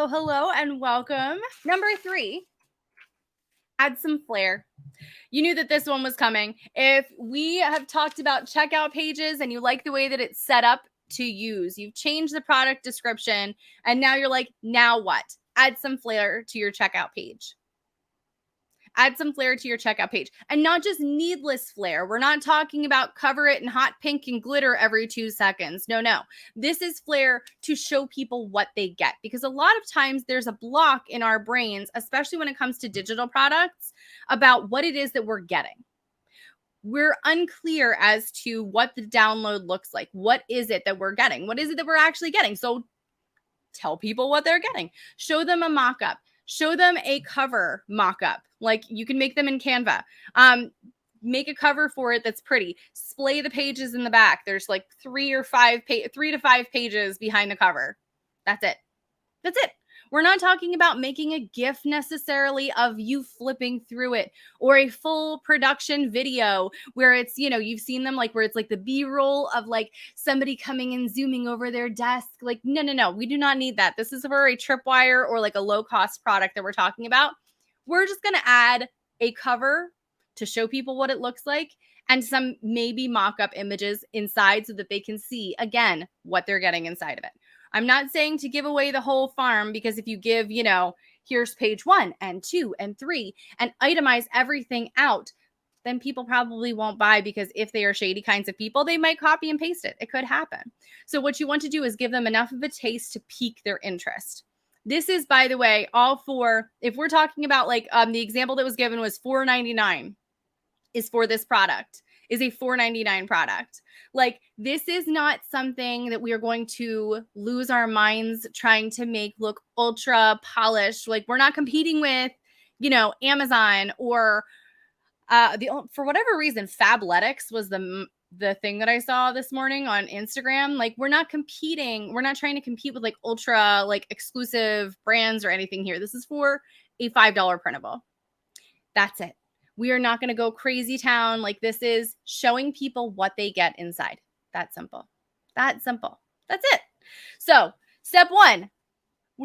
Hello, and welcome. Number 3, add some flair. You knew that this one was coming. If we have talked about checkout pages and you like the way that it's set up to use, you've changed the product description, and now you're like, now what? Add some flair to your checkout page. Add some flair to your checkout page, and not just needless flair. We're not talking about cover it in hot pink and glitter every 2 seconds. No. This is flair to show people what they get, because a lot of times there's a block in our brains, especially when it comes to digital products, about what it is that we're getting. We're unclear as to what the download looks like. What is it that we're getting? What is it that we're actually getting? So tell people what they're getting. Show them a mock-up. Show them a cover mock-up. Like, you can make them in Canva. Make a cover for it that's pretty. Splay the pages in the back. There's like 3 to 5 pages behind the cover. That's it. We're not talking about making a GIF necessarily of you flipping through it, or a full production video where it's, you've seen them, like, where it's like the B-roll of like somebody coming and zooming over their desk. Like, no. We do not need that. This is for a tripwire or like a low-cost product that we're talking about. We're just going to add a cover to show people what it looks like, and some maybe mock-up images inside so that they can see, again, what they're getting inside of it. I'm not saying to give away the whole farm, because if you give, here's page 1 and 2 and 3 and itemize everything out, then people probably won't buy, because if they are shady kinds of people, they might copy and paste it. It could happen. So what you want to do is give them enough of a taste to pique their interest. This is, by the way, all for, if we're talking about like the example that was given was $4.99 is for this product, is a $4.99 product. Like, this is not something that we are going to lose our minds trying to make look ultra polished. Like, we're not competing with, Amazon or for whatever reason, Fabletics was the thing that I saw this morning on Instagram. Like, we're not competing. We're not trying to compete with like ultra like exclusive brands or anything here. This is for a $5 printable. That's it. We are not going to go crazy town. Like, this is showing people what they get inside. That's simple. That's it. So step 1,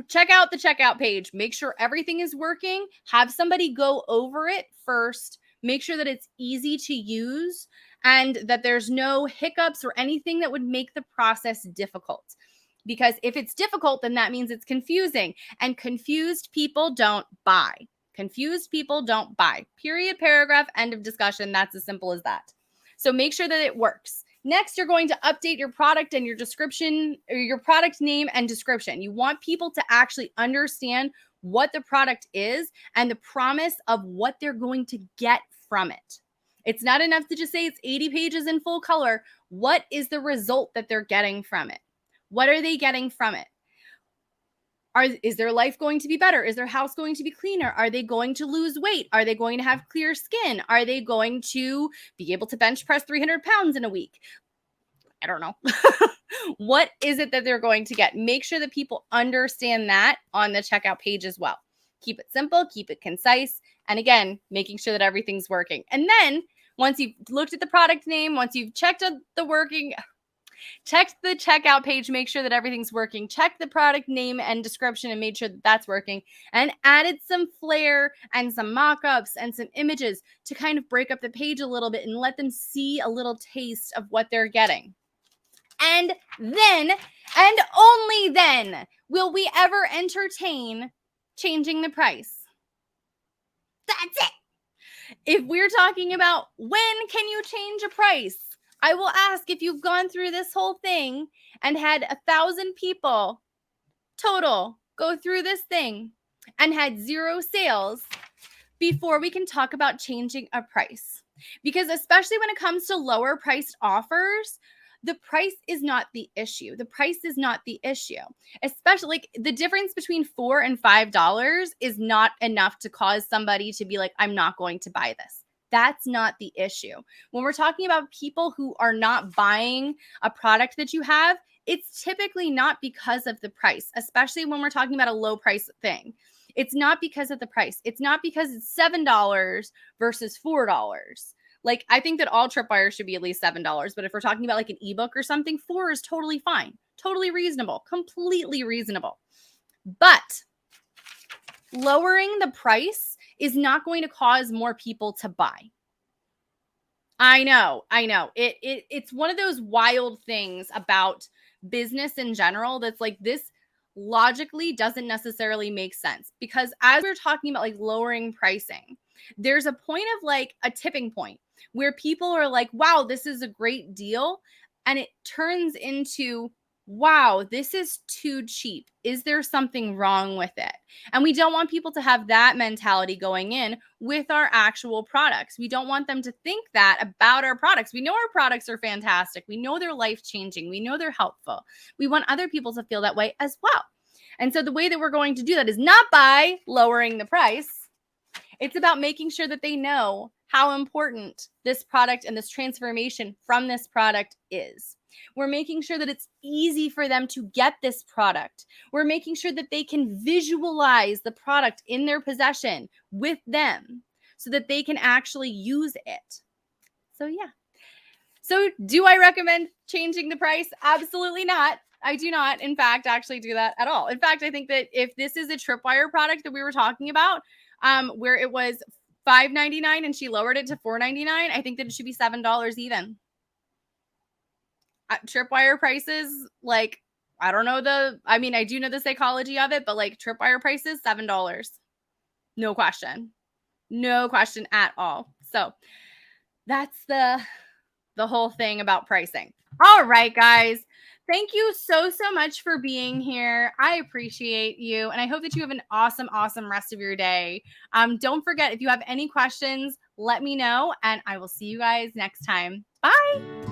check out the checkout page. Make sure everything is working. Have somebody go over it first. Make sure that it's easy to use and that there's no hiccups or anything that would make the process difficult. Because if it's difficult, then that means it's confusing. And confused people don't buy. Confused people don't buy. Period, paragraph, end of discussion. That's as simple as that. So make sure that it works. Next, you're going to update your product and your description, or your product name and description. You want people to actually understand what the product is and the promise of what they're going to get from it. It's not enough to just say it's 80 pages in full color. What is the result that they're getting from it? What are they getting from it? Is their life going to be better? Is their house going to be cleaner? Are they going to lose weight? Are they going to have clear skin? Are they going to be able to bench press 300 pounds in a week? I don't know. What is it that they're going to get? Make sure that people understand that on the checkout page as well. Keep it simple, keep it concise, and again, making sure that everything's working. And then once you've looked at the product name, once you've checked the checkout page, make sure that everything's working. Check the product name and description and made sure that that's working, and added some flair and some mock-ups and some images to kind of break up the page a little bit and let them see a little taste of what they're getting. And then, and only then, will we ever entertain changing the price. That's it. If we're talking about when can you change a price, I will ask, if you've gone through this whole thing and had 1,000 people total go through this thing and had 0 sales before we can talk about changing a price. Because especially when it comes to lower priced offers, the price is not the issue. Especially like the difference between $4 and $5 is not enough to cause somebody to be like, I'm not going to buy this. That's not the issue. When we're talking about people who are not buying a product that you have, it's typically not because of the price, especially when we're talking about a low price thing. It's not because of the price. It's not because it's $7 versus $4. Like, I think that all tripwires should be at least $7. But if we're talking about like an ebook or something, $4 is totally fine, totally reasonable, completely reasonable. But lowering the price is not going to cause more people to buy. I know. It's one of those wild things about business in general that's like, this logically doesn't necessarily make sense, because as we're talking about like lowering pricing, there's a point of like a tipping point where people are like, wow, this is a great deal. And it turns into, wow, this is too cheap. Is there something wrong with it? And we don't want people to have that mentality going in with our actual products. We don't want them to think that about our products. We know our products are fantastic. We know they're life-changing. We know they're helpful. We want other people to feel that way as well. And so the way that we're going to do that is not by lowering the price. It's about making sure that they know how important this product and this transformation from this product is. We're making sure that it's easy for them to get this product. We're making sure that they can visualize the product in their possession with them so that they can actually use it. So yeah. So do I recommend changing the price? Absolutely not. I do not, in fact, actually do that at all. In fact, I think that if this is a Tripwire product that we were talking about, where it was $5.99 and she lowered it to $4.99, I think that it should be $7 even. Tripwire prices, like, I don't know I do know the psychology of it, but like Tripwire prices, $7. No question. No question at all. So that's the whole thing about pricing. All right, guys. Thank you so much for being here. I appreciate you. And I hope that you have an awesome rest of your day. Don't forget, if you have any questions, let me know, and I will see you guys next time. Bye.